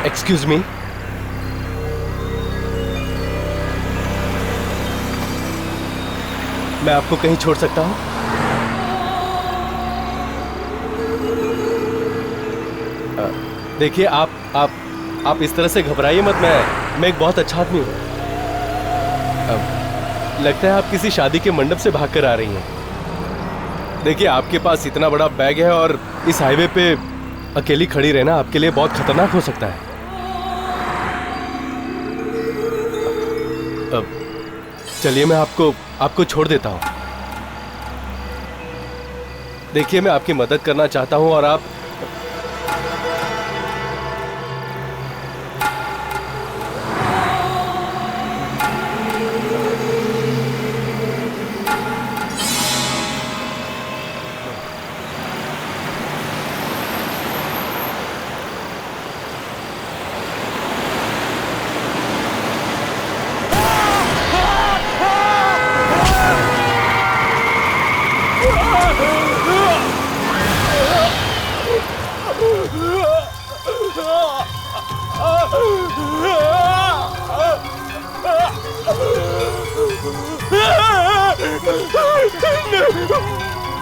Excuse me, मैं आपको कहीं छोड़ सकता हूं? देखिए, आप इस तरह से घबराइए मत। मैं एक बहुत अच्छा आदमी हूं। लगता है आप किसी शादी के मंडप से भागकर आ रही हैं। देखिए, आपके पास इतना बड़ा बैग है और इस हाईवे पे अकेली खड़ी रहना आपके लिए बहुत खतरनाक हो सकता है। चलिए, मैं आपको छोड़ देता हूं। देखिए, मैं आपकी मदद करना चाहता हूं और आप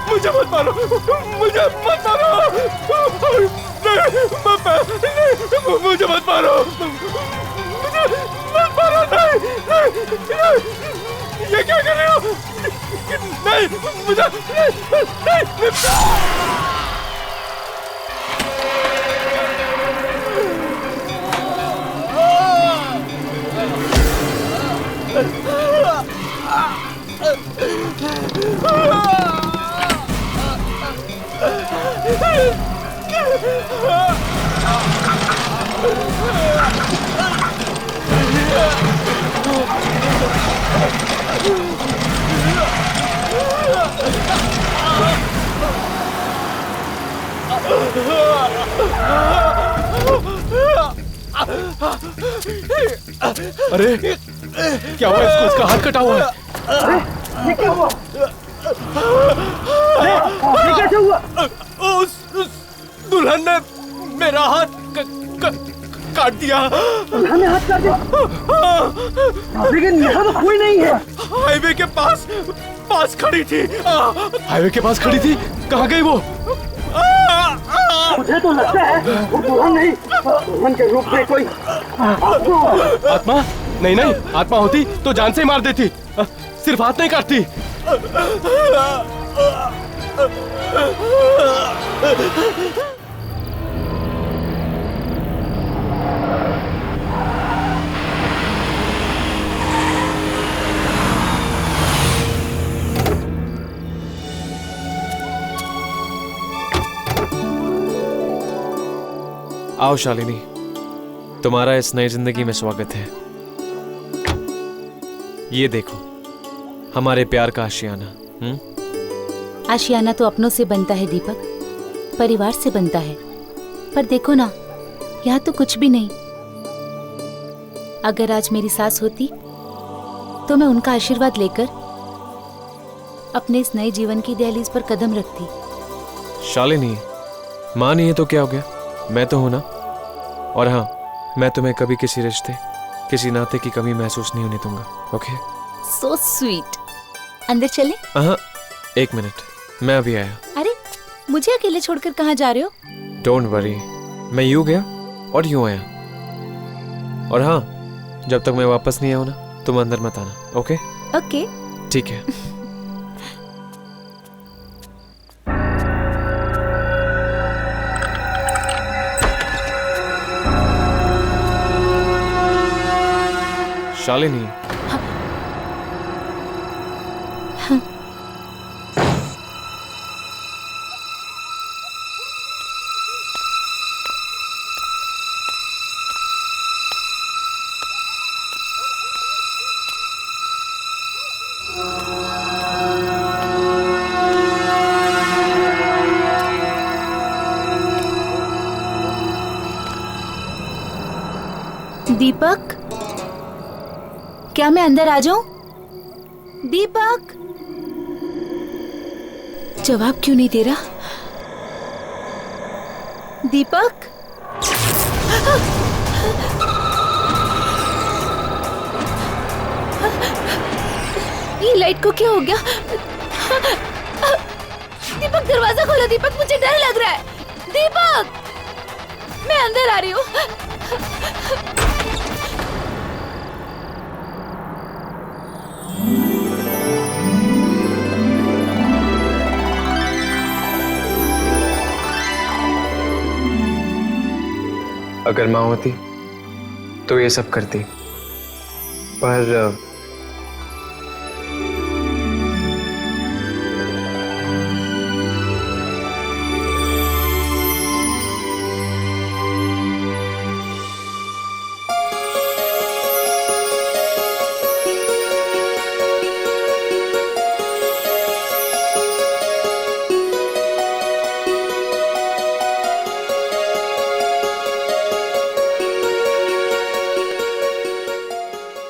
मुझे मत मारो, मुझे मत मारो, नहीं, मुझे मत मारो, मत मारो, नहीं, ये क्या कर रहे हो? नहीं, मुझे नहीं। अरे क्या हुआ इसको? इसका हाथ कटा हुआ है। अरे ये क्या हुआ? अरे ये कैसे हुआ? उस दुल्हन ने मेरा हाथ काट दिया। दुल्हन ने हाथ काट दिया? लेकिन यहाँ तो कोई नहीं है। हाईवे के पास खड़ी थी। हाईवे के पास खड़ी थी? कहाँ गई वो? मुझे तो लगता है वो दुल्हन नहीं, दुल्हन के रूप में कोई आत्मा। नहीं, आत्मा होती तो जान से ही मार देती, सिर्फ हाथ नहीं काटती। आओ शालिनी, तुम्हारा इस नई जिंदगी में स्वागत है। ये देखो, हमारे प्यार का आशियाना। आशियाना तो अपनों से बनता है दीपक, परिवार से बनता है। पर देखो ना, यहाँ तो कुछ भी नहीं। अगर आज मेरी सास होती तो मैं उनका आशीर्वाद लेकर अपने इस नए जीवन की दहलीज पर कदम रखती। शालिनी, माँ नहीं है तो क्या हो गया, मैं तो हूं ना। और हाँ, मैं तुम्हें कभी किसी रिश्ते, किसी नाते की कमी महसूस नहीं होने दूंगा। ओके? So sweet. अंदर चले? हाँ, एक मिनट, मैं अभी आया। अरे, मुझे अकेले छोड़कर कहाँ जा रहे हो? डोंट वरी, मैं यूं गया और यूं आया। और हाँ, जब तक मैं वापस नहीं आऊं ना, तुम अंदर मत आना। ओके? ओके। ठीक है। शालिनी, दीपक, क्या मैं अंदर आ जाऊं? दीपक, जवाब क्यों नहीं दे रहा? दीपक, ये लाइट को क्या हो गया? दीपक दरवाजा खोलो दीपक, मुझे डर लग रहा है। दीपक, मैं अंदर आ रही हूँ। अगर माँ होती तो ये सब करती, पर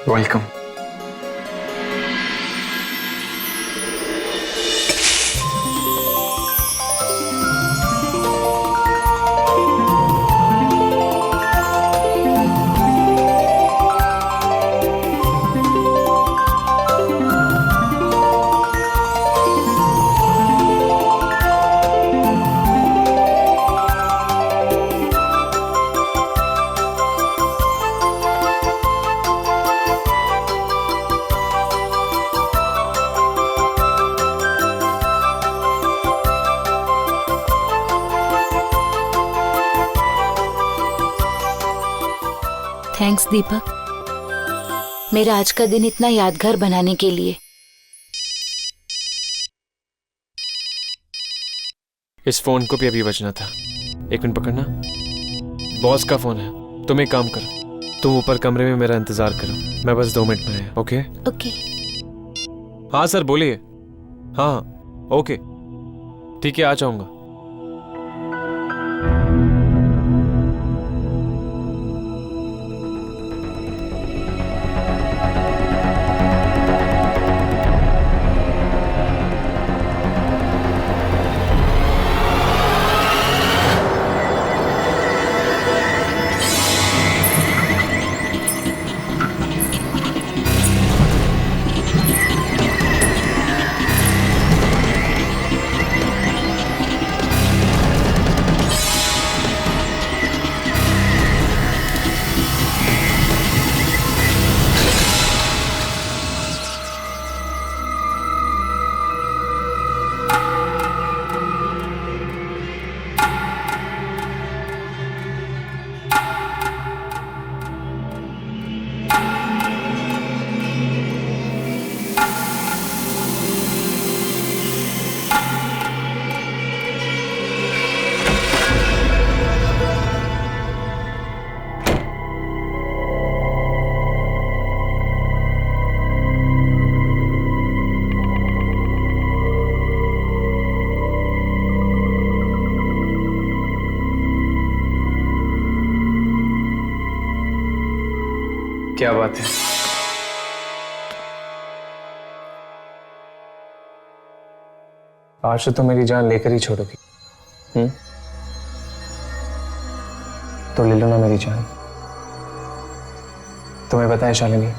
वेलकम। थैंक्स दीपक, मेरा आज का दिन इतना यादगार बनाने के लिए। इस फोन को भी अभी बजना था। एक मिनट पकड़ना, बॉस का फोन है। तुम एक काम करो, तुम ऊपर कमरे में मेरा इंतजार करो, मैं बस 2 मिनट में आया। ओके? ओके। हाँ सर बोलिए। हाँ ओके ठीक है, आ जाऊंगा। क्या बात है? आज तो मेरी जान लेकर ही छोड़ोगी। तो ले लो ना मेरी जान। तुम्हें पता है शालिनी,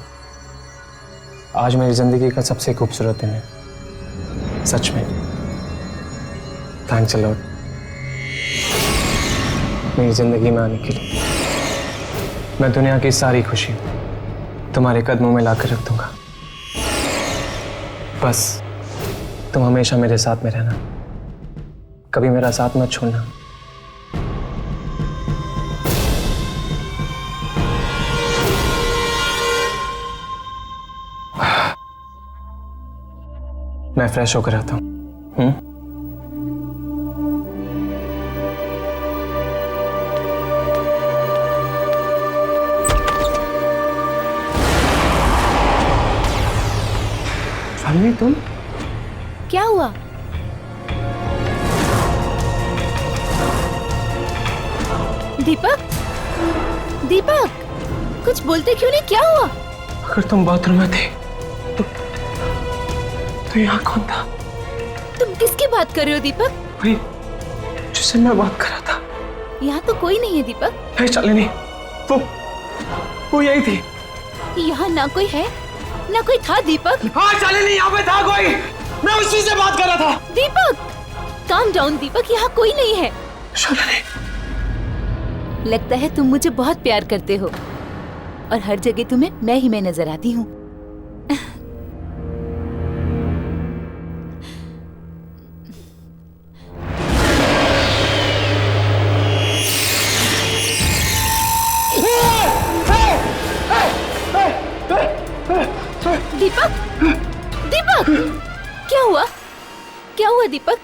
आज मेरी जिंदगी का सबसे खूबसूरत दिन है, सच में। थैंक्स अ लॉट मेरी जिंदगी में आने के लिए। मैं दुनिया की सारी खुशी तुम्हारे कदमों में लाकर रख दूंगा। बस तुम हमेशा मेरे साथ में रहना, कभी मेरा साथ मत छोड़ना। मैं फ्रेश होकर आता हूं। शालिनी तुम? क्या हुआ? दीपक, दीपक, कुछ बोलते क्यों नहीं? क्या हुआ? अगर तुम बाथरूम में थे तो यहाँ कौन था? तुम किसकी बात कर रहे हो दीपक? वही जिससे मैं बात कर रहा था। यहाँ तो कोई नहीं है दीपक। नहीं शालिनी, वो यही थी। यहाँ ना कोई है ना कोई था दीपक। हाँ शालिनी, यहाँ पे था कोई, मैं उसी से बात कर रहा था। दीपक काम डाउन दीपक, यहाँ कोई नहीं है। शालिनी, लगता है तुम मुझे बहुत प्यार करते हो और हर जगह तुम्हें मैं ही मैं नजर आती हूँ। दीपक, दीपक, क्या हुआ? क्या हुआ दीपक?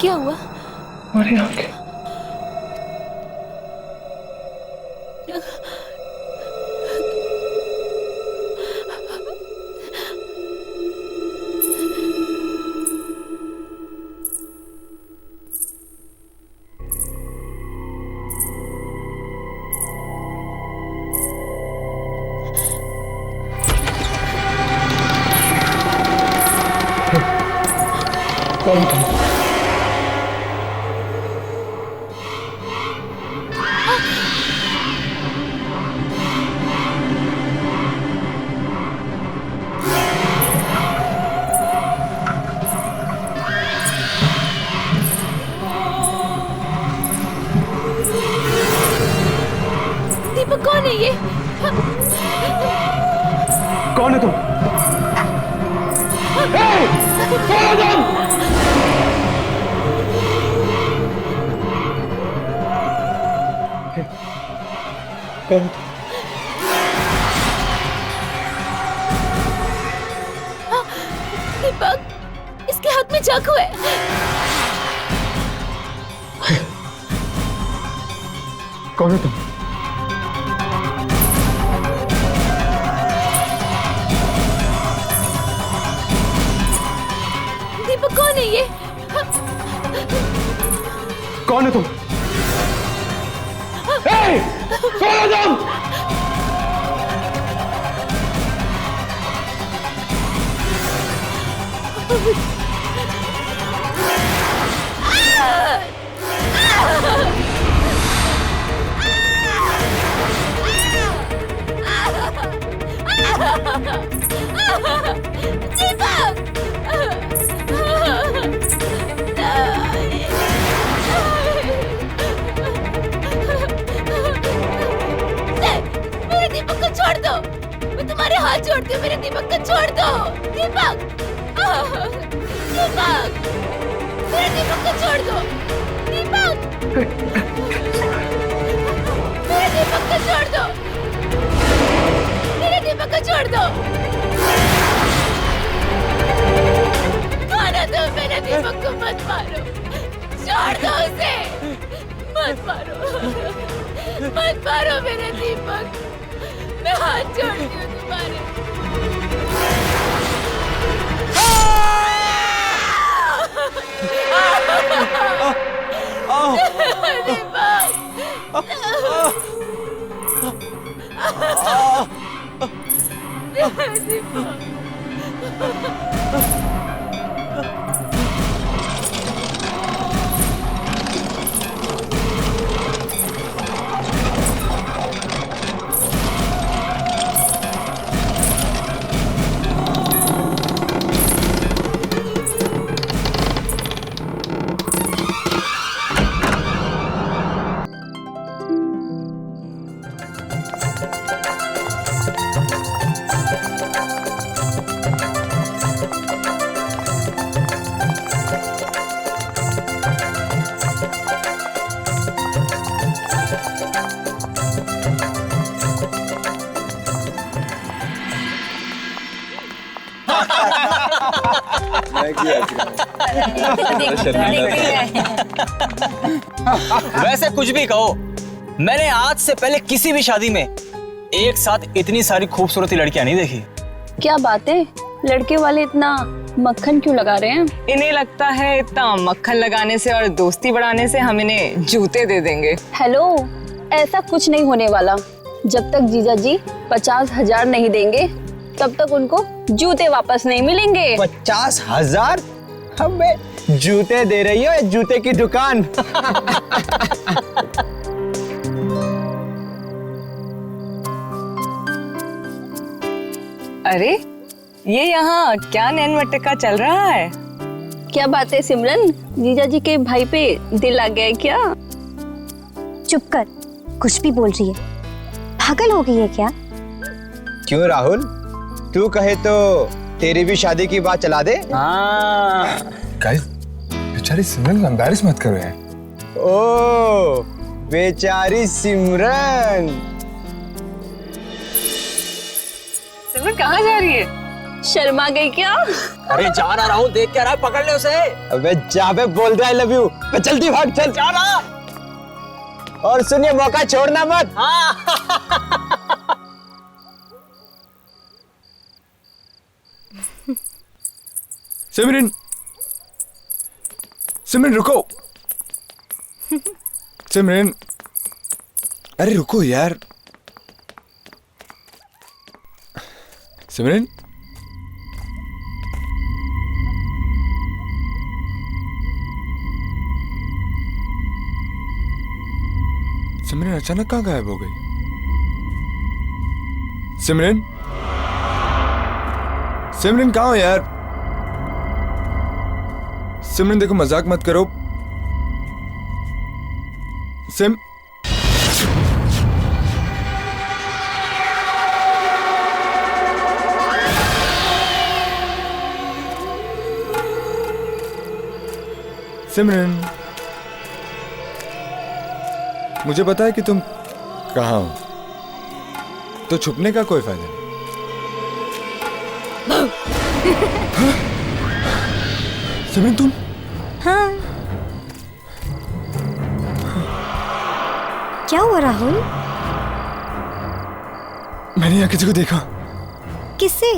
क्या हुआ? हमारी आंखें। कौन तुम? दीपक कौन है ये? कौन है तुम? कौन है तुम? कौन है तुम? दीपक, इसके हाथ में चाकू है। कौन है तुम? दीपक कौन है ये? कौन है तुम? कौन है तुम? मेरे दीपक को छोड़ दो, मैं तुम्हारे हाथ जोड़ती हूँ, मेरे दीपक को छोड़ दो। दीपक, दीपक, मेरे दीपक को छोड़ दो। दीपक, मेरे दीपक को छोड़ दो, मेरे दीपक को छोड़ दो। मारो तो मेरे दीपक को मत मारो, छोड़ दो उसे, मत मारो, मत मारो मेरे दीपक, मैं हाथ जोड़ती हूँ तुम्हारे। दीपक, वैसे कुछ भी कहो, मैंने आज से पहले किसी भी शादी में एक साथ इतनी सारी खूबसूरत लड़कियां नहीं देखी। क्या बात है, लड़के वाले इतना मक्खन क्यों लगा रहे हैं? इन्हें लगता है इतना मक्खन लगाने से और दोस्ती बढ़ाने से हम इन्हें जूते दे देंगे। हेलो, ऐसा कुछ नहीं होने वाला। जब तक जीजा जी 50,000 नहीं देंगे तब तक उनको जूते वापस नहीं मिलेंगे। 50,000? हमें जूते दे रही हो या जूते की दुकान? अरे ये यहाँ क्या नैन मटका चल रहा है? क्या बात है सिमरन, जीजा जी के भाई पे दिल आ गया है क्या? चुप कर, कुछ भी बोल रही है, पागल हो गई है क्या? क्यों राहुल, तू कहे तो तेरी भी शादी की बात चला दे। हाँ गाइस, बेचारी सिमरन को एम्बैरेस मत करो यार। ओ बेचारी सिमरन। सिमरन कहाँ जा रही है? शर्मा गई क्या? अरे जा ना राहुल, देख क्या रहा है, पकड़ ले उसे। अबे जा बे, बोल दे आई लव यू। जल्दी भाग, चल जा ना। और सुनिए, मौका छोड़ना मत। सिमरन, सिमरन रुको। सिमरन, अरे रुको यार। सिमरन, सिमरन अचानक कहाँ गायब हो गई? सिमरन, सिमरन कहाँ हो यार? सिमरन देखो, मजाक मत करो। सिमरन, मुझे पता है कि तुम कहाँ हो, तो छुपने का कोई फायदा नहीं। हाँ? सिमरन तुम? हाँ, क्या हुआ राहुल? मैंने यहाँ किसी को देखा। किससे?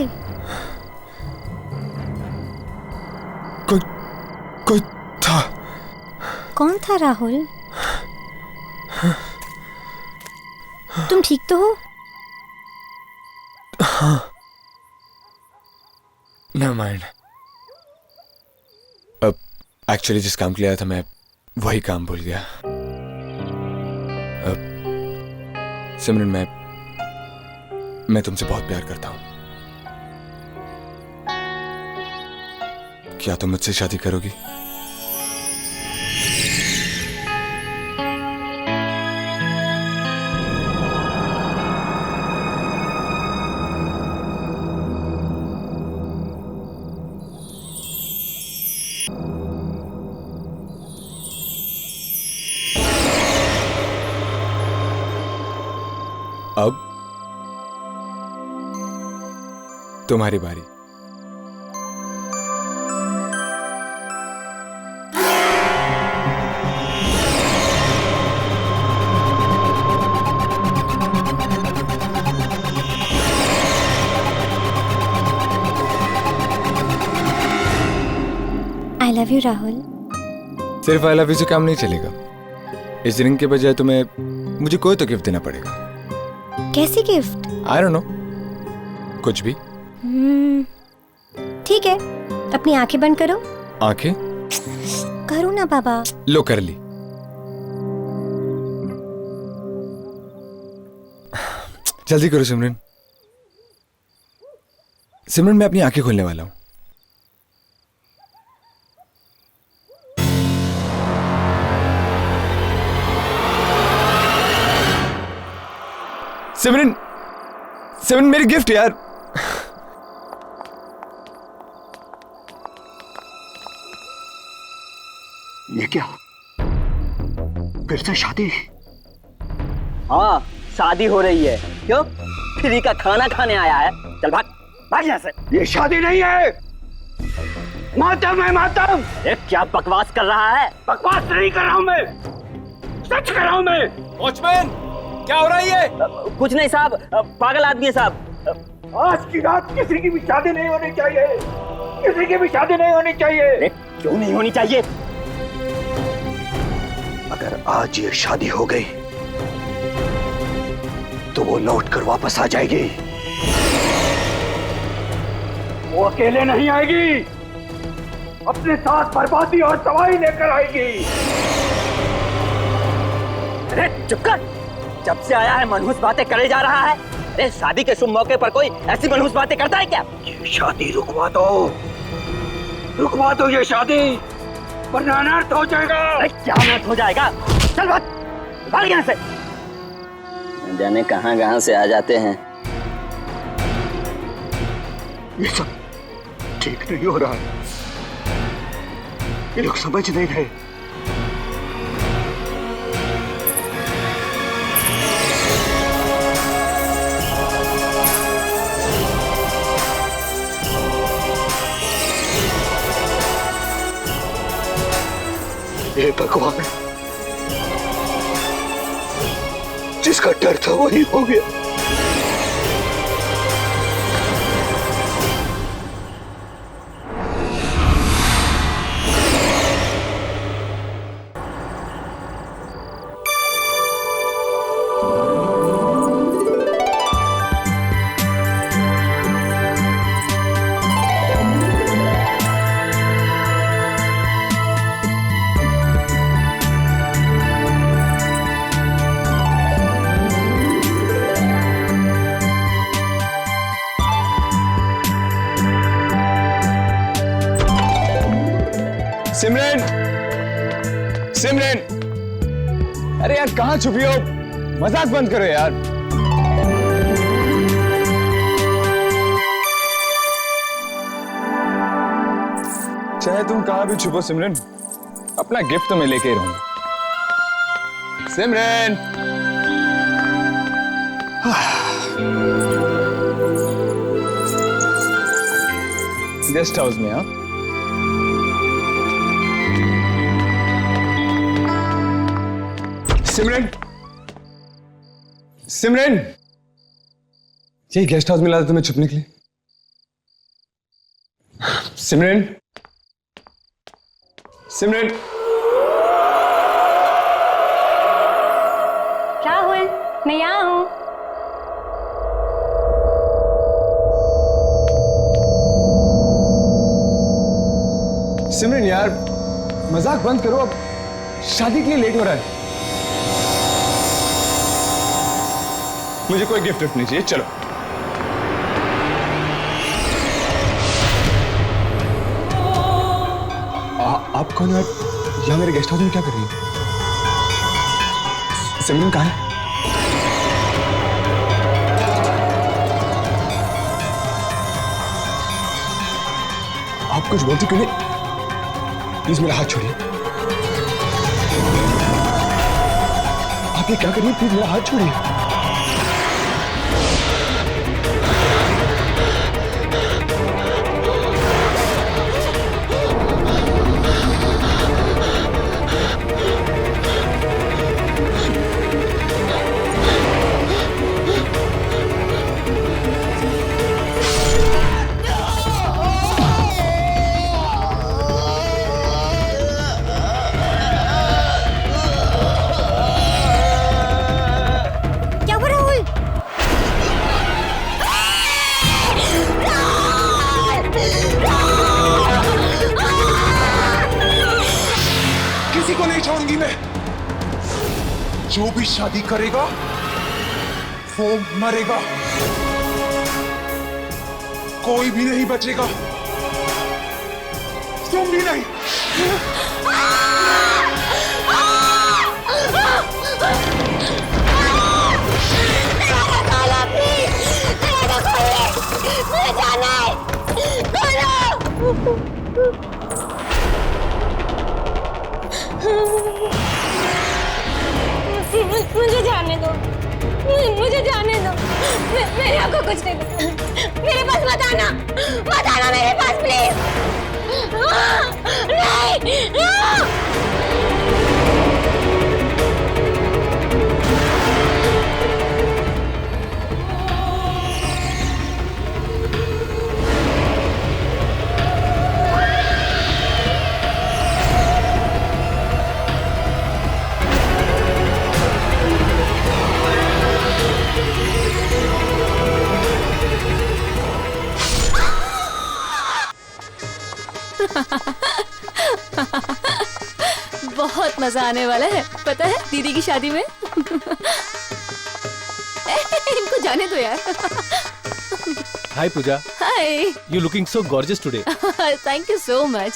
कोई था। कौन था राहुल? तुम ठीक तो हो? हाँ, never mind। अब एक्चुअली जिस काम के लिए आया था मैं वही काम भूल गया। अब सिमरन, मैं तुमसे बहुत प्यार करता हूँ। क्या तुम मुझसे शादी करोगी? अब तुम्हारी बारी। I love you Rahul. सिर्फ आई लव यू से काम नहीं चलेगा। इस रिंग के बजाय तुम्हें मुझे कोई तो गिफ्ट देना पड़ेगा। कैसी गिफ्ट? आई डोंट नो, कुछ भी। ठीक है, अपनी आंखें बंद करो। आंखें? करो ना बाबा। लो, कर ली। जल्दी करो सिमरन। सिमरन, मैं अपनी आंखें खोलने वाला हूं। सिमरन, सिमरन मेरी गिफ्ट यार। ये क्या? फिर से शादी? हाँ, शादी हो रही है। क्यों? फ्री का खाना खाने आया है। चल भाग, भाग यहाँ से। ये शादी नहीं है, मातम है मातम। ये क्या बकवास कर रहा है? बकवास नहीं कर रहा हूँ मैं, सच कर रहा हूँ मैं। वॉचमैन, क्या हो रहा है ये? कुछ नहीं साहब, पागल आदमी है साहब। आज की रात किसी की भी शादी नहीं होनी चाहिए, किसी की भी शादी नहीं होनी चाहिए। क्यों नहीं होनी चाहिए? अगर आज ये शादी हो गई तो वो लौट कर वापस आ जाएगी। वो अकेले नहीं आएगी, अपने साथ बर्बादी और तबाही लेकर आएगी। अरे चुप कर, जब से आया है मनहूस बातें करे जा रहा है। अरे शादी के शुभ मौके पर कोई ऐसी मनहूस बातें करता है क्या? शादी रुकवा दो ये शादी, वरना अनर्थ हो जाएगा। अरे क्या अनर्थ हो जाएगा? चल भाग यहाँ से। न जाने कहाँ से आ जाते हैं। ये सब ठीक नहीं हो रहा है, ये लोग समझ नहीं रहे। हे भगवान, जिसका डर था वही हो गया। सिमरन, सिमरन, अरे यार कहाँ छुपी हो? मजाक बंद करो यार। चाहे तुम कहाँ भी छुपो सिमरन, अपना गिफ्ट तो मैं लेके ही रहूंगा। सिमरन, गेस्ट हाउस में। हाँ, सिमरन, सिमरन, यही गेस्ट हाउस मिला था तुम्हें छुपने के लिए। सिमरन, सिमरन, राहुल, मैं यहाँ हूँ। सिमरन यार मजाक बंद करो, अब शादी के लिए लेट हो रहा है। मुझे कोई गिफ्ट नहीं चाहिए, चलो। आप कौन है? यहाँ मेरे गेस्ट हाउस में क्या कर रही है? सिमरन कहाँ है? आप कुछ बोलते क्यों नहीं? प्लीज मेरा हाथ छोड़िए। आप ये क्या कर रही है? प्लीज मेरा हाथ छोड़िए। को नहीं छोड़ूंगी मैं। जो भी शादी करेगा वो मरेगा, कोई भी नहीं बचेगा, तुम भी नहीं। मुझे जाने दो, मुझे जाने दो। मेरे आपको कुछ नहीं पता। मेरे पास मत आना मेरे पास प्लीज। नहीं, बहुत मजा आने वाला है, पता है दीदी की शादी में। इनको जाने दो यार। Hi Pooja, hi. You looking so gorgeous today. Thank you so much.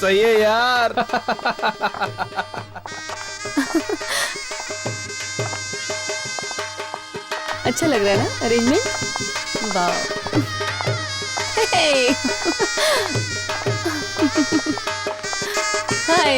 सही है यार। अच्छा लग रहा है ना अरेंजमेंट? वाह। हाय।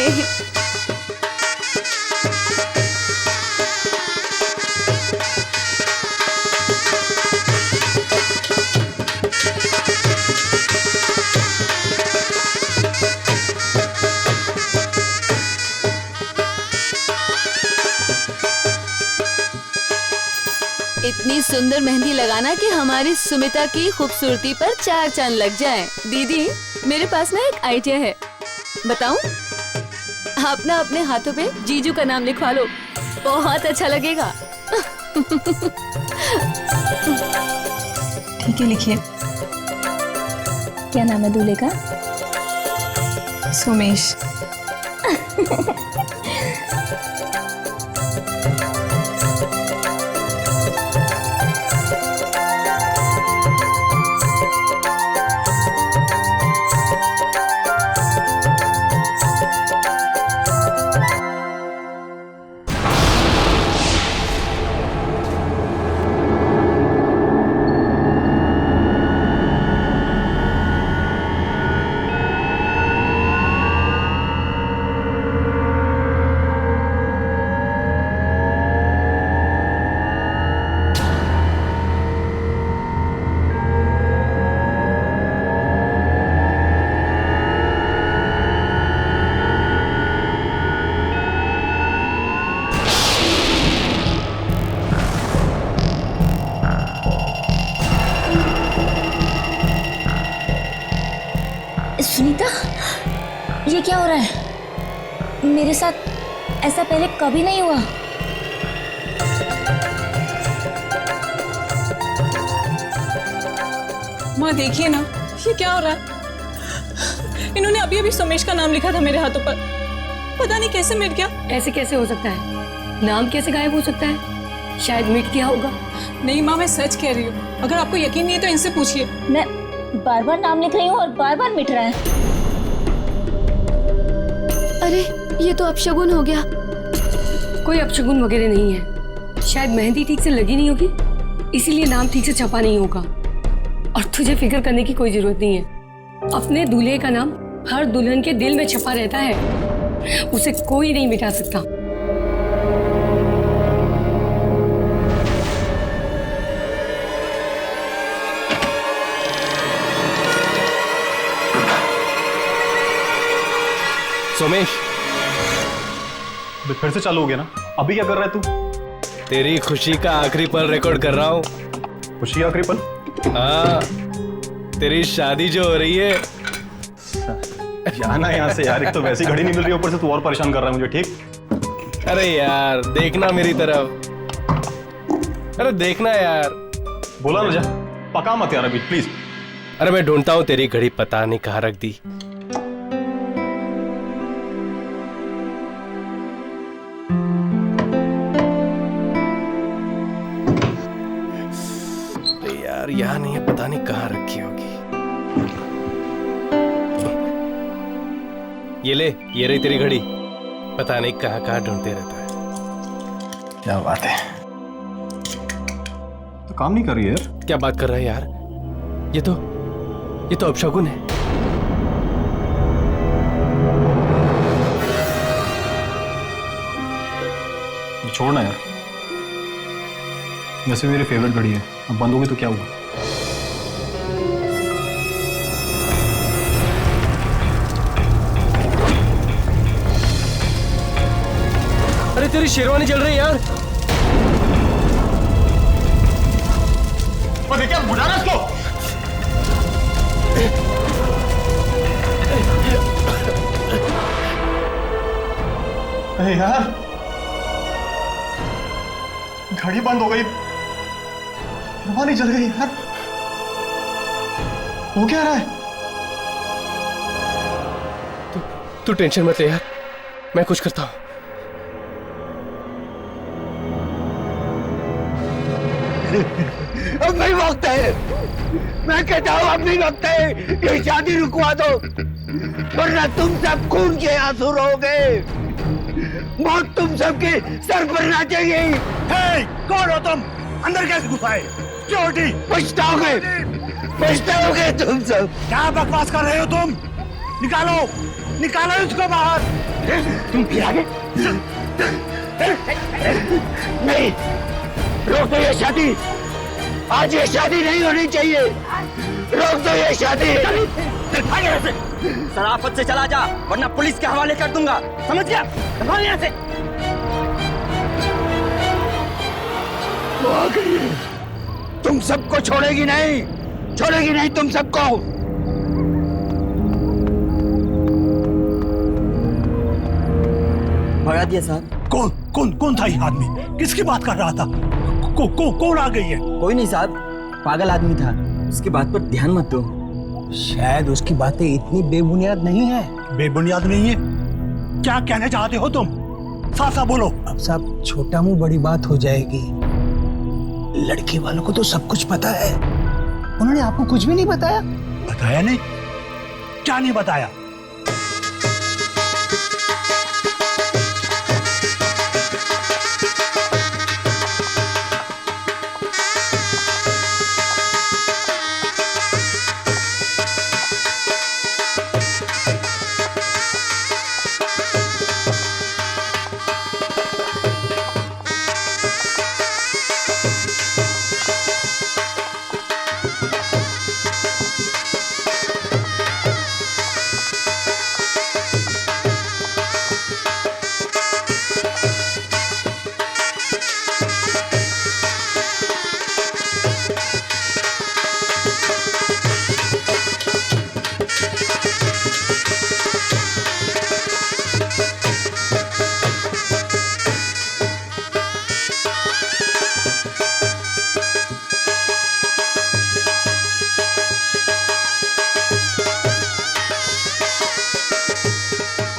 इतनी सुंदर मेहंदी लगाना कि हमारी सुमिता की खूबसूरती पर 4 चांद लग जाए। दीदी, मेरे पास ना एक आइडिया है, बताऊं? आप ना अपने हाथों पे जीजू का नाम लिखवा लो, बहुत अच्छा लगेगा। ठीक है, लिखिए। क्या नाम है दूल्हे का? सोमेश। सुनीता, ये क्या हो रहा है? मेरे साथ ऐसा पहले कभी नहीं हुआ। माँ देखिए ना, ये क्या हो रहा है? इन्होंने अभी अभी सोमेश का नाम लिखा था मेरे हाथों पर, पता नहीं कैसे मिट गया। ऐसे कैसे हो सकता है? नाम कैसे गायब हो सकता है? शायद मिट गया होगा। नहीं माँ, मैं सच कह रही हूँ, अगर आपको यकीन नहीं है तो इनसे पूछिए। मैं बार बार नाम लिख रही हूँ और बार बार मिट रहा है। अरे ये तो अपशगुन हो गया। कोई अपशगुन वगैरह नहीं है, शायद मेहंदी ठीक से लगी नहीं होगी, इसीलिए नाम ठीक से छपा नहीं होगा। और तुझे फिक्र करने की कोई जरूरत नहीं है, अपने दूल्हे का नाम हर दुल्हन के दिल में छपा रहता है, उसे कोई नहीं मिटा सकता। सोमेश, फिर से चालू हो गया ना? अभी क्या कर रहा है तू? तेरी खुशी का आखिरी पल रिकॉर्ड कर रहा हूँ। खुशी का आखिरी पल? हाँ, तेरी शादी जो हो रही है। जाना यहाँ से यार, एक तो वैसी घड़ी नहीं मिल रही, ऊपर से तू और परेशान कर रहा है मुझे। ठीक? अरे यार देखना मेरी तरफ, अरे देखना यार। बोला ना, जा पका मत यार अभी प्लीज। अरे मैं ढूंढता हूँ तेरी घड़ी, पता नहीं कहाँ रख दी। यार यहाँ नहीं है, पता नहीं कहाँ रखी होगी। ये ले, ये रही तेरी घड़ी, पता नहीं कहाँ कहाँ ढूंढते रहता है। क्या बात है, तो काम नहीं कर रही यार। क्या बात कर रहा है यार, ये तो अपशगुन है। छोड़ना यार, वैसे मेरी फेवरेट घड़ी है, अब बंद होगी तो क्या हुआ? अरे तेरी शेरवानी जल रही है यार। और देखिए बुला रहा इसको। अरे यार घड़ी बंद हो गई, शेरवानी जल गई यार। हो क्या रहा है? तू टेंशन मत ले यार, मैं कुछ करता हूं। अब नहीं वक्त है, मैं कहता हूँ अब नहीं वक्त है, ये शादी रुकवा दो वरना तुम सब खून के आंसू रहोगे, मौत तुम सबके सर पर नाचेगी। कौन हो तुम? अंदर कैसे घुसाए? सिक्योरिटी! पछताओगे तुम सब। क्या बकवास कर रहे हो तुम? निकालो निकालो इसको बाहर। तुम फिर आगे? नहीं, रोक दो ये शादी, आज ये शादी नहीं होनी चाहिए, रोक दो ये शादी। शराफत से चला जा वरना पुलिस के हवाले कर दूंगा, समझ गया? चलो यहाँ से। वो आ गई है, तुम सबको छोड़ेगी नहीं तुम सबको। भगा दिया साहब। कौन था ये आदमी? किसकी बात कर रहा था? कौन आ गई है? कोई नहीं साहब, पागल आदमी था, उसकी बात पर ध्यान मत दो। शायद उसकी बातें इतनी बेबुनियाद नहीं है। बेबुनियाद नहीं है? क्या कहना चाहते हो तुम? साफ बोलो। अब सब छोटा मुंह बड़ी बात हो जाएगी। लड़की वालों को तो सब कुछ पता है, उन्होंने आपको कुछ भी नहीं बताया? बताया नहीं? क्या नहीं बताया?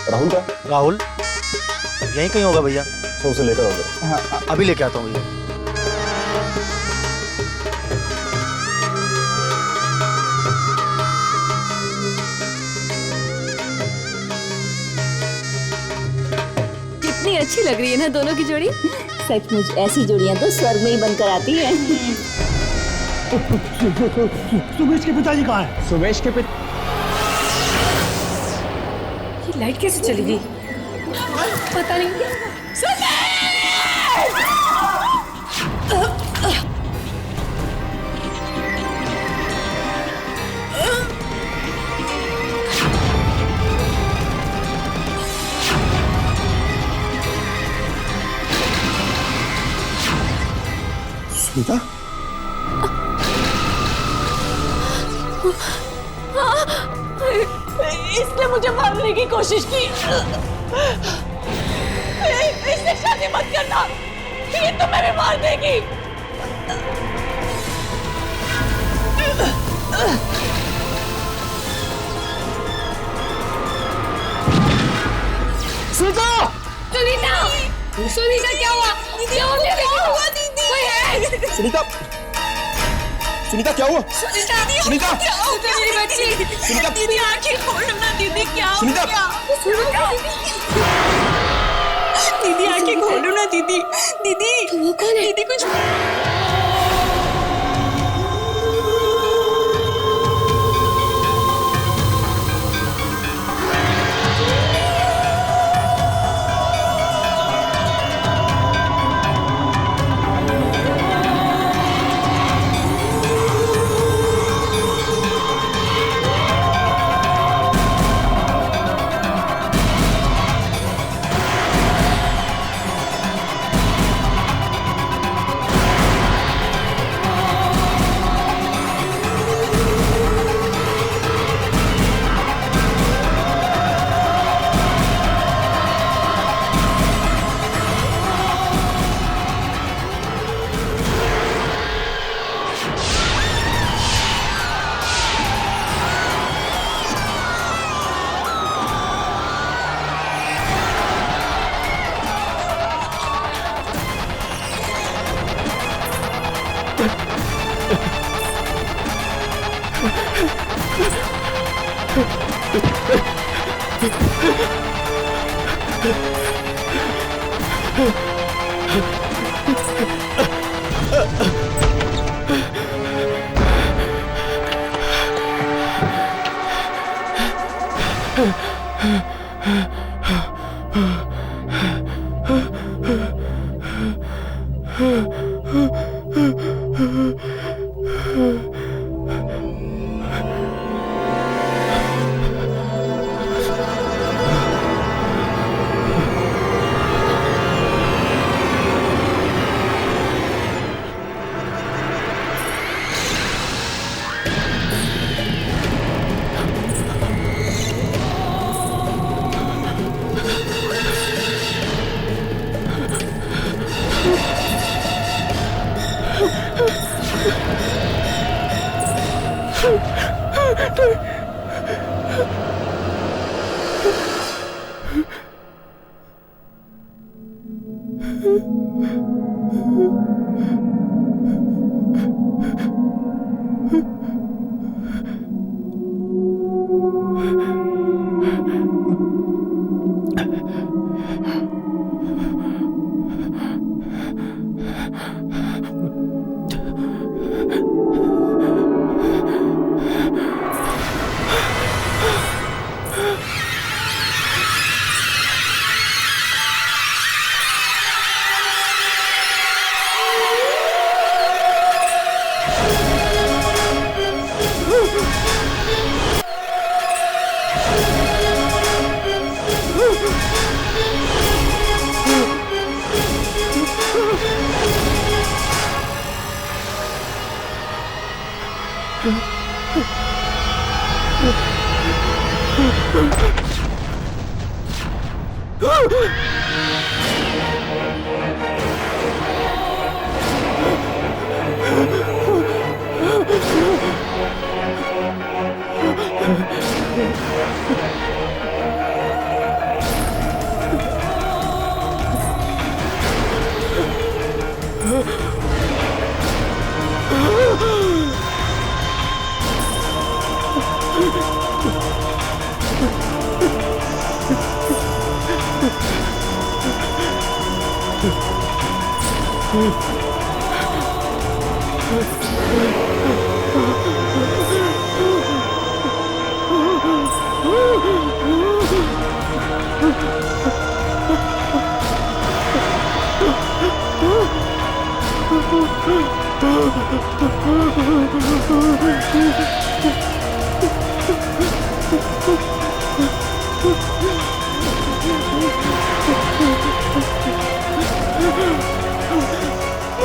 राहुल का? राहुल यहीं कहीं होगा भैया। तो उसे लेकर आओगे? हाँ, अभी लेके आता हूँ भैया। कितनी अच्छी लग रही है ना दोनों की जोड़ी। सचमुच ऐसी जोड़ियां तो स्वर्ग में ही बनकर आती हैं। सुमेश के पिताजी कहाँ हैं? सुमेश के पिता ये लाइट कैसे चली गई? पता नहीं। सुनीता? इसने मुझे मारने की कोशिश की। इससे शादी मत करना, ये तुम्हें भी मार देगी। सुनीता! सुनीता! सुनीता क्या हुआ? क्या हुआ दीदी? कोई है? सुनीता! सुनीता क्या हुआ? सुनीता! सुनीता! क्या हो गया मेरी बच्ची? सुनीता! दीदी आंखें खोलो ना दीदी, क्या हो सुनीता! गया? दीदी आंखें खोलो ना दीदी। दीदी वो कौन है? दीदी कुछ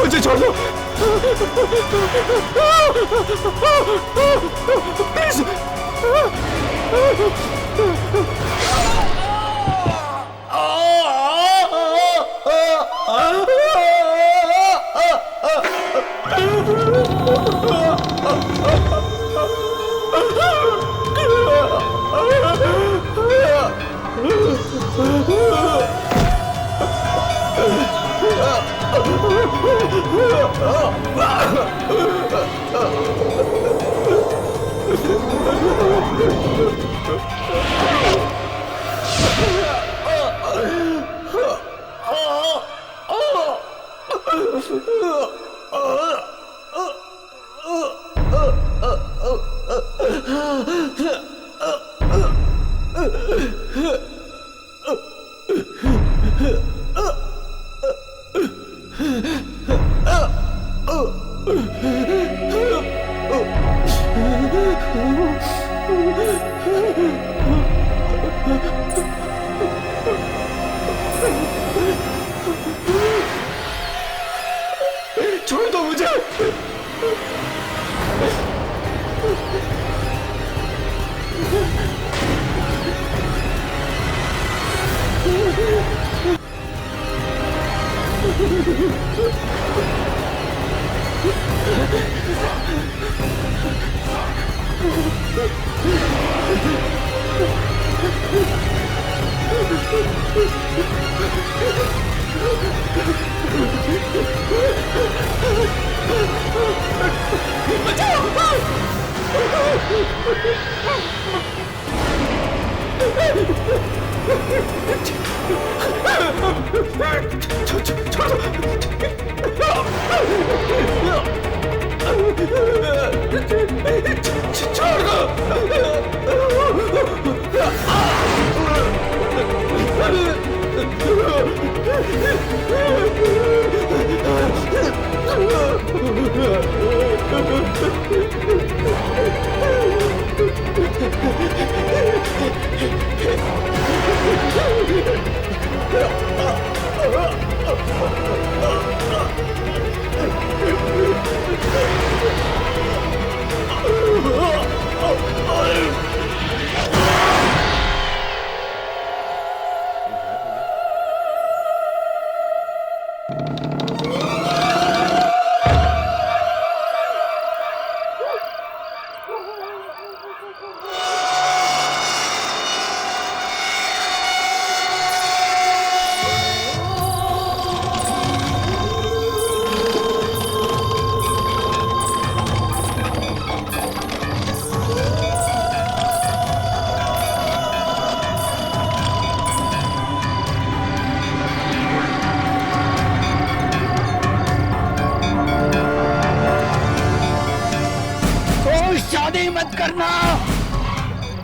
मुझे छोड़ दो प्लीज। छोड़ दो मुझे। बचाओ! छोड़ दो।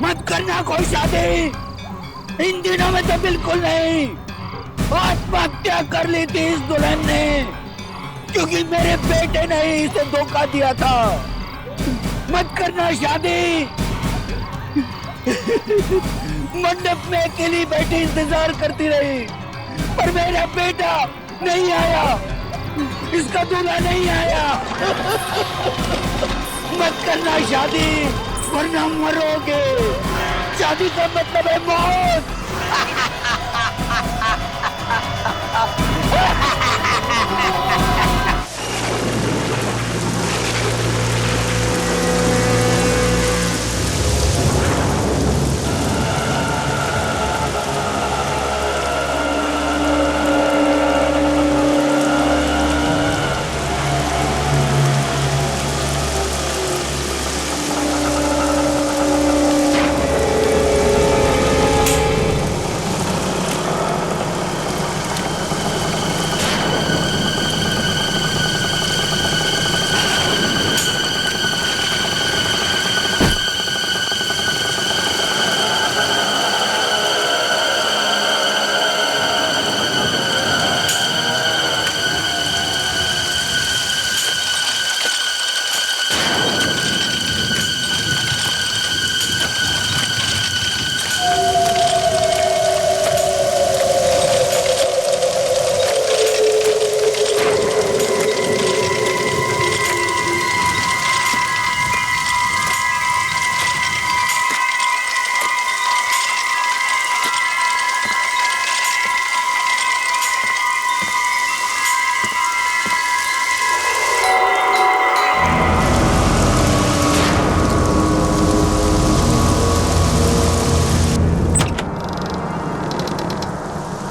मत करना कोई शादी। इन दिनों में तो बिल्कुल नहीं। आत्महत्या कर ली थी इस दुल्हन ने, क्योंकि मेरे बेटे ने ही इसे धोखा दिया था। मत करना शादी। मंडप में अकेली बैठी इंतजार करती रही, पर मेरा बेटा नहीं आया, इसका दूल्हा नहीं आया। मत करना शादी, वरना मरोगे। शादी का मतलब है मौत।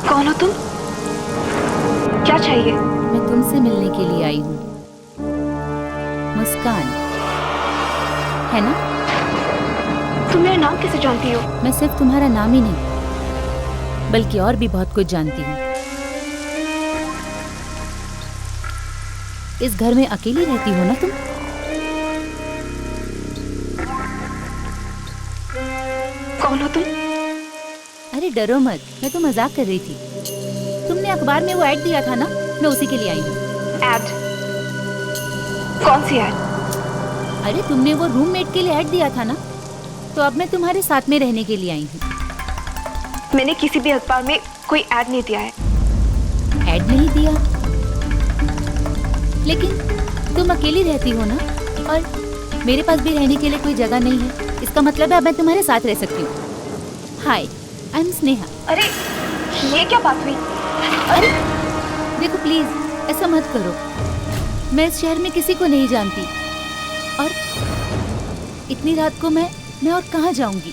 कौन हो तुम? क्या चाहिए? मैं तुमसे मिलने के लिए आई हूँ। मुस्कान है ना? तुम मेरा नाम कैसे जानती हो? मैं सिर्फ तुम्हारा नाम ही नहीं बल्कि और भी बहुत कुछ जानती हूँ। इस घर में अकेली रहती हो ना तुम? कौन हो तुम? अरे डरो मत, मैं तो मजाक कर रही थी। तुमने अखबार में वो ऐड दिया था ना, मैं उसी के लिए आई हूँ। ऐड? कौन सी ऐड? अरे तुमने वो रूममेट के लिए ऐड दिया था ना, तो अब मैं तुम्हारे साथ में रहने के लिए आई हूँ। मैंने किसी भी अखबार में कोई ऐड नहीं दिया है। ऐड नहीं दिया? लेकिन तुम अकेली रहती हो ना, और मेरे पास भी रहने के लिए कोई जगह नहीं है। इसका मतलब है अब मैं तुम्हारे साथ रह सकती हूँ। हाय, आई एम स्नेहा। अरे ये क्या बात हुई? अरे देखो प्लीज ऐसा मत करो। मैं इस शहर में किसी को नहीं जानती, और इतनी रात को मैं और कहाँ जाऊंगी?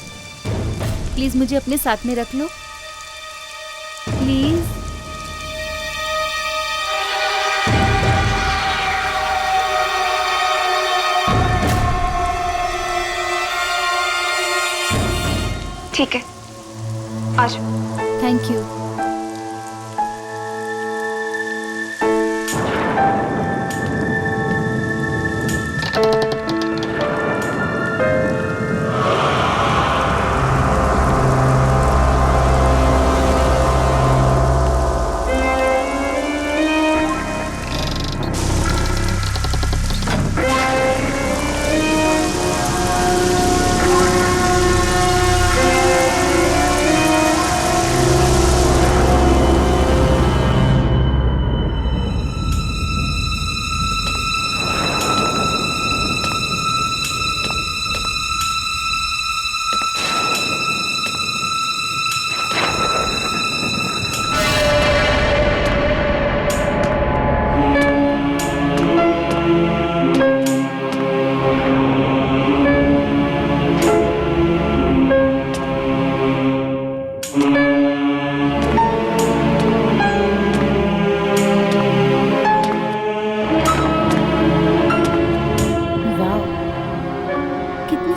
प्लीज मुझे अपने साथ में रख लो, प्लीज। ठीक है, आज। Thank you.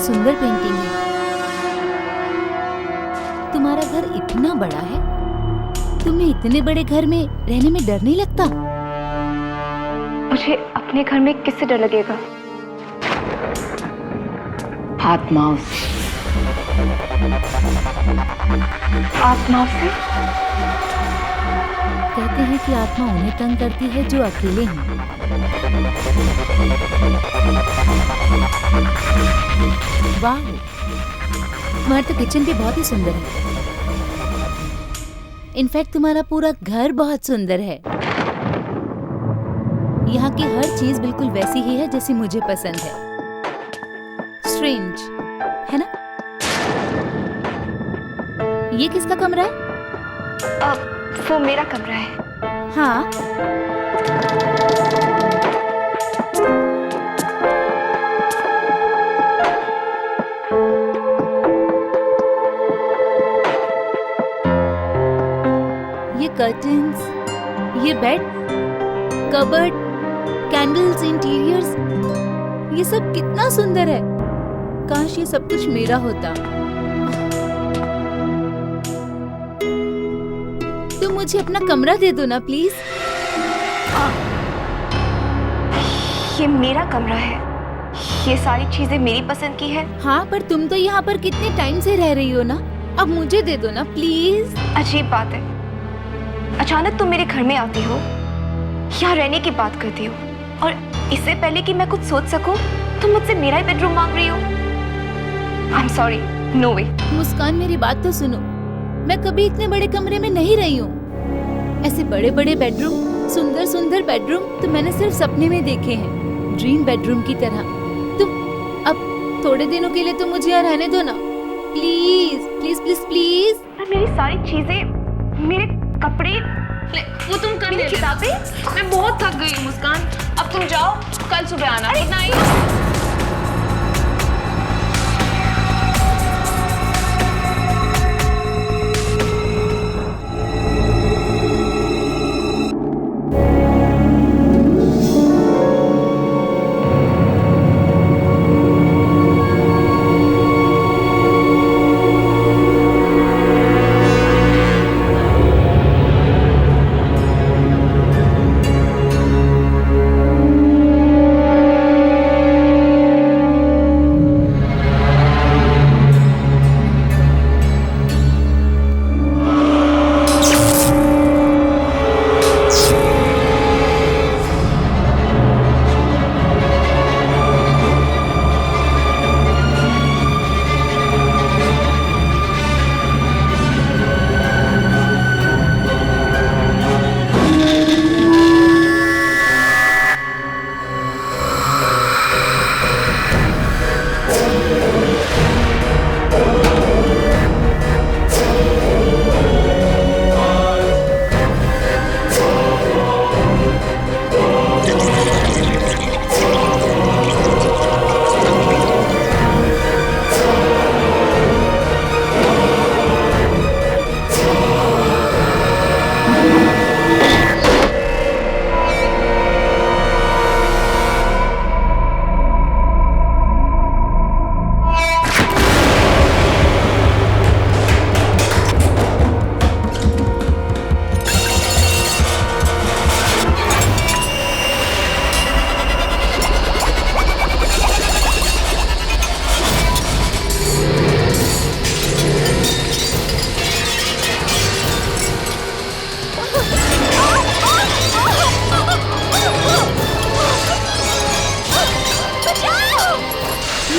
सुंदर पेंटिंग है। तुम्हारा घर इतना बड़ा है, तुम्हें इतने बड़े घर में रहने में डर नहीं लगता? मुझे अपने घर में किससे डर लगेगा? आत्माओं से। आत्माओं से? कहते हैं कि आत्मा उन्हें तंग करती है जो अकेले हैं। वाह, तुम्हारा तो किचन भी बहुत ही सुंदर है। इनफैक्ट तुम्हारा पूरा घर बहुत सुंदर है। यहाँ की हर चीज बिल्कुल वैसी ही है जैसी मुझे पसंद है। स्ट्रेंज है ना? ये किसका कमरा है? वो मेरा कमरा है। हाँ, ये कर्टन्स, ये बेड, कबर्ड, कैंडल्स, इंटीरियर्स, ये सब कितना सुंदर है। काश ये सब कुछ मेरा होता। तुम मुझे अपना कमरा दे दो ना प्लीज। ये मेरा कमरा है, ये सारी चीजें मेरी पसंद की है। हाँ, पर तुम तो यहाँ पर कितने टाइम से रह रही हो ना, अब मुझे दे दो ना प्लीज। अजीब बात है, अचानक तुम मेरे घर में आती हो, यहाँ रहने की बात करती हो, और इससे पहले कि मैं कुछ सोच सकूं, तुम मुझसे मेरा ही बेडरूम मांग रही हो। आई एम सॉरी, नो वे। मुस्कान, मेरी बात तो सुनो। मैं कभी इतने बड़े कमरे में नहीं रही हूँ। ऐसे बड़े बड़े बेडरूम, सुंदर सुंदर बेडरूम तो मैंने सिर्फ सपने में देखे हैं, ड्रीम बेडरूम की तरह। तुम अब थोड़े दिनों के लिए तो मुझे यहाँ रहने दो ना प्लीज प्लीज प्लीज प्लीज। मेरी सारी चीजें, मेरे कपड़े, वो तुम कर ले। किताबें। मैं बहुत थक गई मुस्कान, अब तुम जाओ, कल सुबह आना। Good night.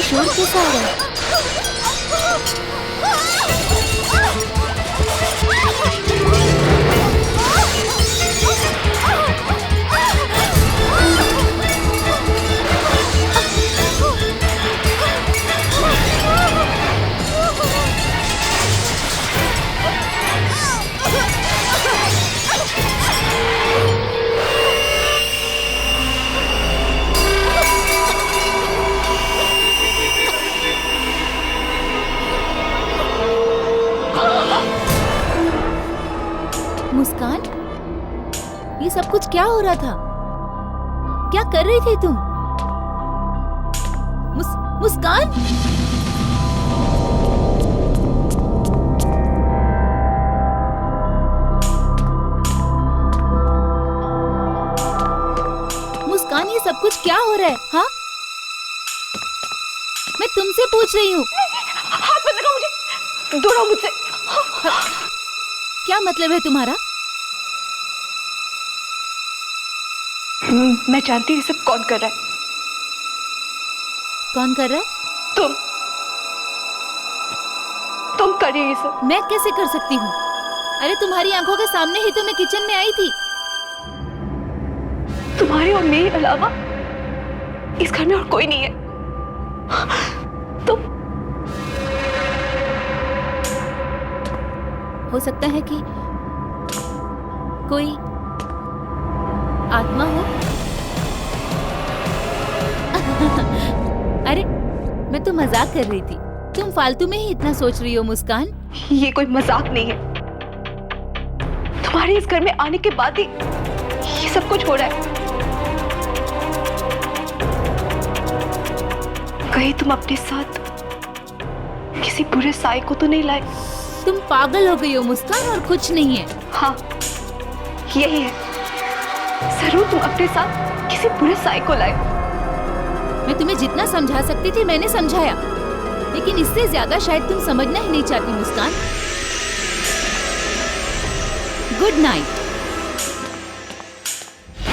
शोर कैसा आ रहा है? मुस्कान, ये सब कुछ क्या हो रहा था? क्या कर रही थी तुम? मुस्कान, मुस्कान, ये सब कुछ क्या हो रहा है? हाँ, मैं तुमसे पूछ रही हूँ। हाथ मत लगाओ मुझे, दूर रहो मुझसे। क्या मतलब है तुम्हारा? मैं जानती हूँ ये सब कौन कर रहा है। कौन कर रहा है? तुम कर रही हो ये सब। मैं कैसे कर सकती हूँ? अरे तुम्हारी आंखों के सामने ही तो मैं किचन में आई थी। तुम्हारे और मेरे अलावा इस घर में और कोई नहीं है। तुम हो सकता है कि कोई आत्मा हो। अरे मैं तो मजाक कर रही थी, तुम फालतू में ही इतना सोच रही हो मुस्कान। ये कोई मजाक नहीं है। तुम्हारे इस घर में आने के बाद ही ये सब कुछ हो रहा है। कहीं तुम अपने साथ किसी बुरे साए को तो नहीं लाए? तुम पागल हो गई हो मुस्कान, और कुछ नहीं है। हाँ, यही है। जरूर तुम अपने साथ किसी बुरे साए को लाए। मैं तुम्हें जितना समझा सकती थी मैंने समझाया, लेकिन इससे ज्यादा शायद तुम समझना ही नहीं चाहती मुस्कान। Good night.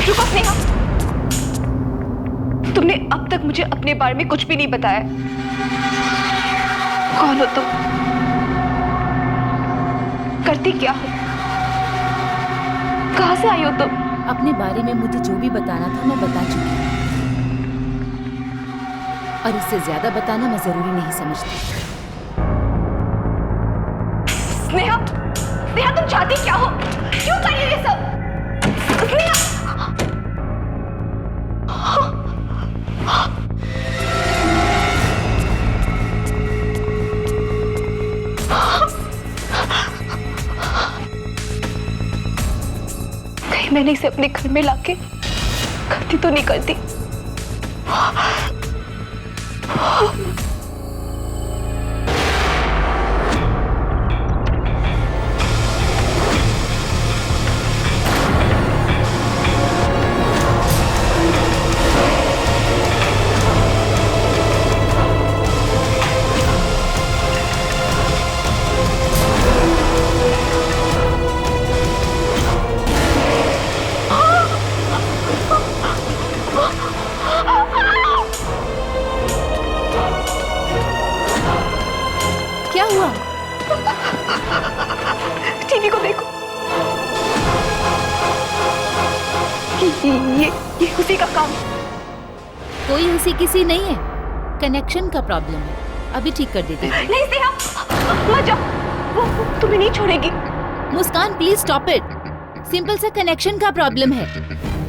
रुको स्नेहा, तुमने अब तक मुझे अपने बारे में कुछ भी नहीं बताया। कौन हो तुम? करती क्या हो? कहां से आई हो तुम? अपने बारे में मुझे जो भी बताना था मैं बता चुकी हूँ, और इससे ज्यादा बताना मैं जरूरी नहीं समझती। स्नेहा, स्नेहा तुम चाहती क्या हो? क्यों कर रही हो ये सब? स्नेहा! कहीं मैंने इसे अपने घर में लाके गलती तो नहीं करती? क्या हुआ? टीवी को देखो। ये उसी का काम है। कोई उसी किसी नहीं है, कनेक्शन का प्रॉब्लम है। अभी ठीक कर देती हूँ। नहीं स्नेहा, मत जाओ, वो तुम्हें नहीं छोड़ेगी। मुस्कान प्लीज स्टॉप इट। सिंपल सा कनेक्शन का प्रॉब्लम है,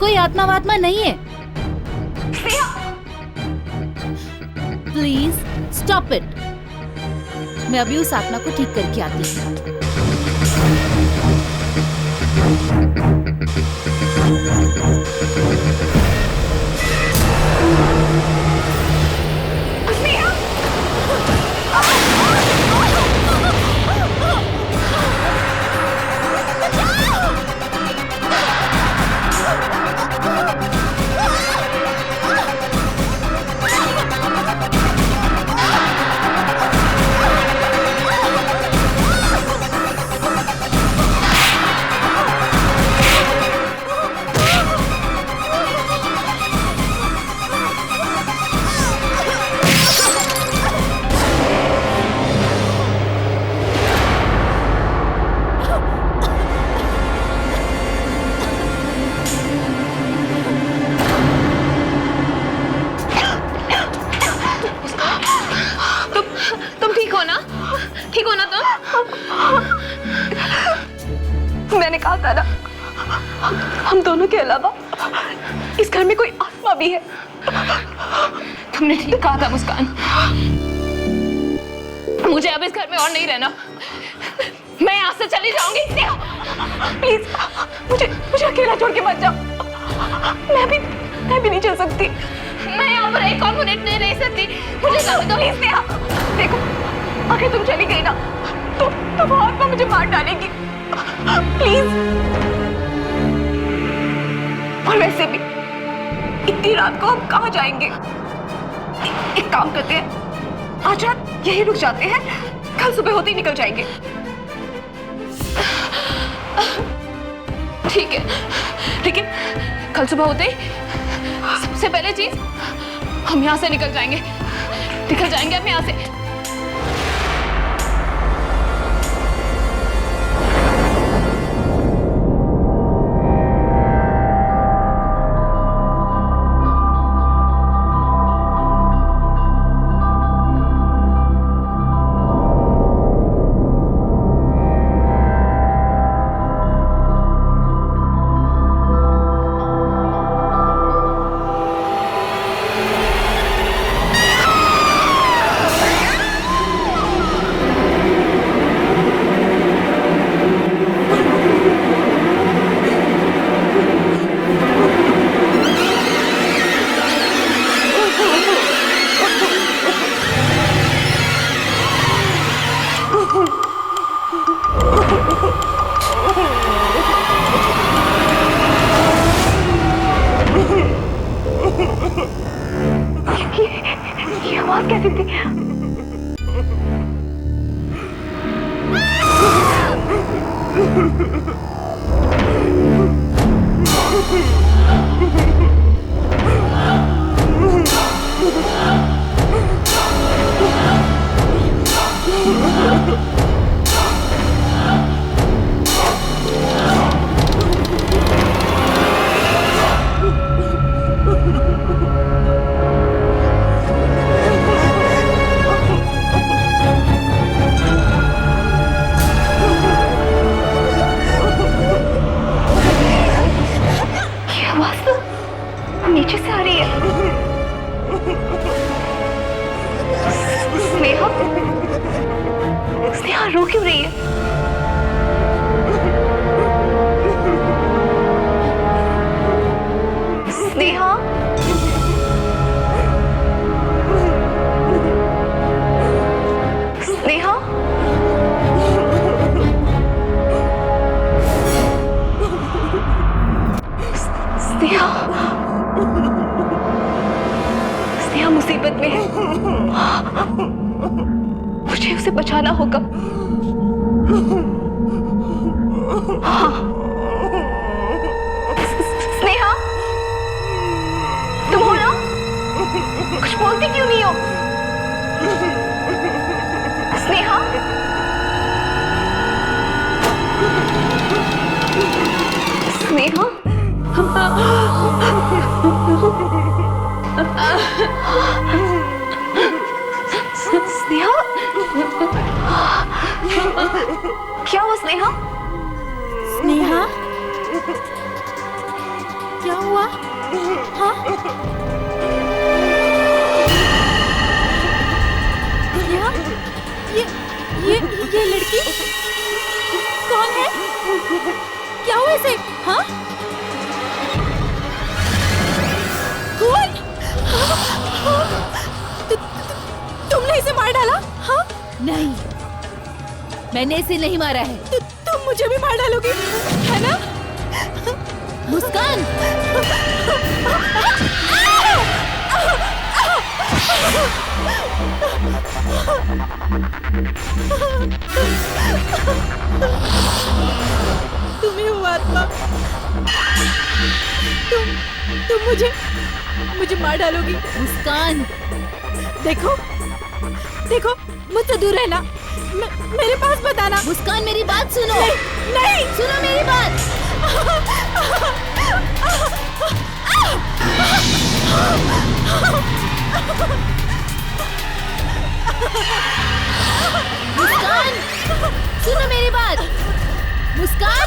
कोई आत्मा वात्मा नहीं है। Please stop it. मैं अभी उस आत्मा को ठीक करके आती हूँ। मैंने कहा था ना, हम दोनों के अलावा इस घर में कोई आत्मा भी है। तुमने ठीक कहा था मुस्कान, मुझे अब इस घर में और नहीं रहना। मैं यहाँ से चली जाऊंगी। प्लीज मुझे अकेला छोड़ के मत जाओ। मैं भी नहीं चल सकती। मैं यहाँ पर एक और मिनट नहीं रह सकती, मुझे जाने दो प्लीज नेहा। देखो अगर तुम चली गई ना तो आत्मा मुझे मार डालेगी, प्लीज। और वैसे भी इतनी रात को हम कहाँ जाएंगे? एक काम करते हैं, आज रात यहीं रुक जाते हैं, कल सुबह होते ही निकल जाएंगे। ठीक है, लेकिन कल सुबह होते ही सबसे पहले चीज हम यहाँ से निकल जाएंगे हम यहाँ से। ये आवाज कैसी थी? नीचे से आ रही है। स्नेहा, स्नेहा रो क्यों रही है? स्नेहा, स्नेहा, स्नेहा, स्नेहा मुसीबत में है, मुझे उसे बचाना होगा। हाँ। स्नेहा, तुम हो ना? कुछ बोलती क्यों नहीं हो? स्नेहा, स्नेहा, स्नेहा, क्या हुआ स्नेहा? स्नेहा, क्या हुआ? हाँ? स्नेहा, ये लड़की कौन है? क्या हुआ इसे? हाँ? कौन? तुमने इसे मार डाला? हाँ? नहीं, मैंने इसे नहीं मारा है। तुम मुझे भी मार डालोगी, है ना? मुस्कान! तुम ही हो आत्मा। तुम मुझे मार डालोगी। मुस्कान! देखो मुझसे दूर रहना, मेरे पास मत आना। मुस्कान, मेरी बात सुनो। नहीं, सुनो मेरी बात। मुस्कान, सुनो मेरी बात। मुस्कान,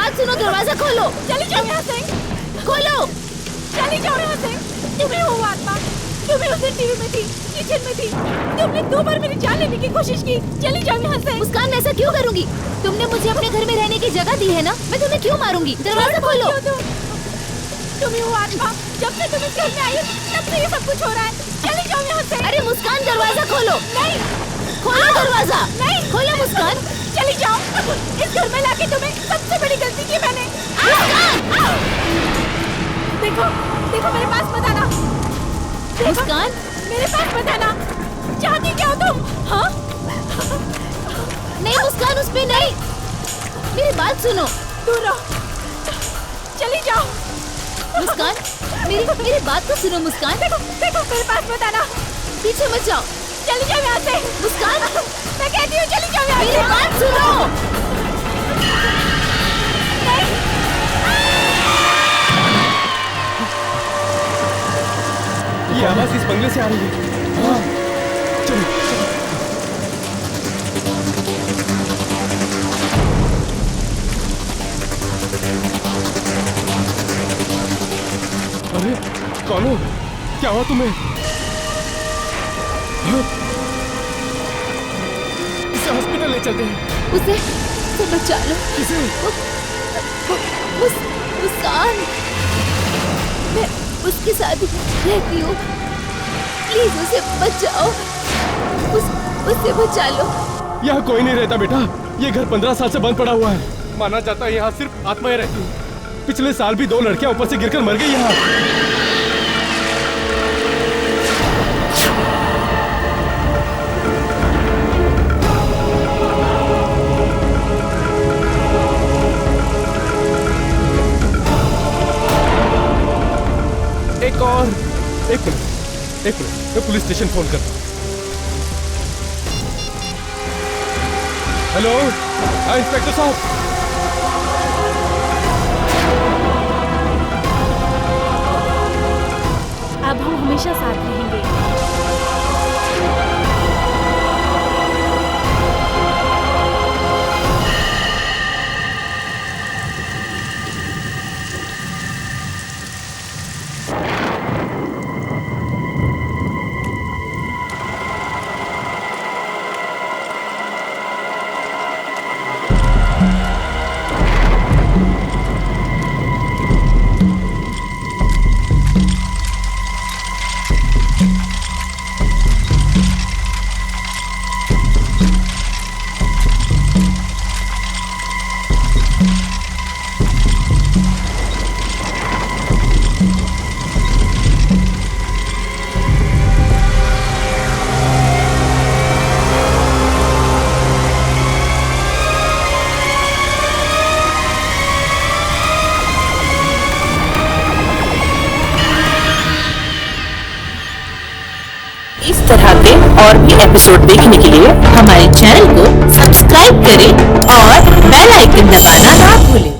बात सुनो, दरवाजा खोलो। चली जाओ यहाँ से। खोलो। चली जाओ यहाँ से। तुम्हें वो आत्मा, तुम्हें उस दिन टीवी में थी, किचन में थी, तुमने 2 बार मेरी जान लेने की कोशिश की। चली जाओ यहाँ से। मुस्कान, ऐसा क्यों करूंगी? तुमने मुझे अपने घर में रहने की जगह दी है ना, मैं तुम्हें क्यों मारूंगी? दरवाजा खोलो। तुम्हें वो आत्मा, जब से तुम इस घर में आई तब से ये सब कुछ हो रहा है। चली जाओ यहाँ से। अरे मुस्कान, दरवाजा खोलो। नहीं, खोलो दरवाजा। नहीं, खोलो मुस्कान। चली जाओ। इस घर में लाके तुम्हें सबसे बड़ी गलती की मैंने। देखो, देखो मेरे पास मत आना। मुस्कान, मेरे पास मत आना। चाहती क्या हो तुम? हाँ? नहीं मुस्कान, उस पे नहीं। मेरी बात सुनो। दूर रहो। चली जाओ। मुस्कान, मेरी बात तो सुनो मुस्कान। देखो, देखो मेरे पास मत आना। पीछे मत जाओ। चली जाओ यहाँ से। मुस्कान, मैं कहती हूँ चली जाओ यहाँ से। मेरी बात सुनो। ये आवाज इस बंगले से आ रही है। हाँ, चलो। अरे कौन हो? क्या हुआ तुम्हें? हाँ? इसे हॉस्पिटल ले चलते हैं। उसे बचा लो। किसे? मुस्कान, मैं उसके साथ रहती हूँ, प्लीज उसे बचाओ। उससे बचा लो। यहाँ कोई नहीं रहता बेटा, ये घर 15 साल से बंद पड़ा हुआ है। माना जाता है यहाँ सिर्फ आत्माएं रहती हैं। पिछले साल भी 2 लड़कियां ऊपर से गिरकर मर गई यहाँ। एक मिनट, मैं पुलिस स्टेशन फोन करता हूँ। हेलो, हाँ इंस्पेक्टर साहब। अब हम हमेशा साथ रहेंगे। इस तरह के और भी एपिसोड देखने के लिए हमारे चैनल को सब्सक्राइब करें और बेल आइकन दबाना ना भूलें।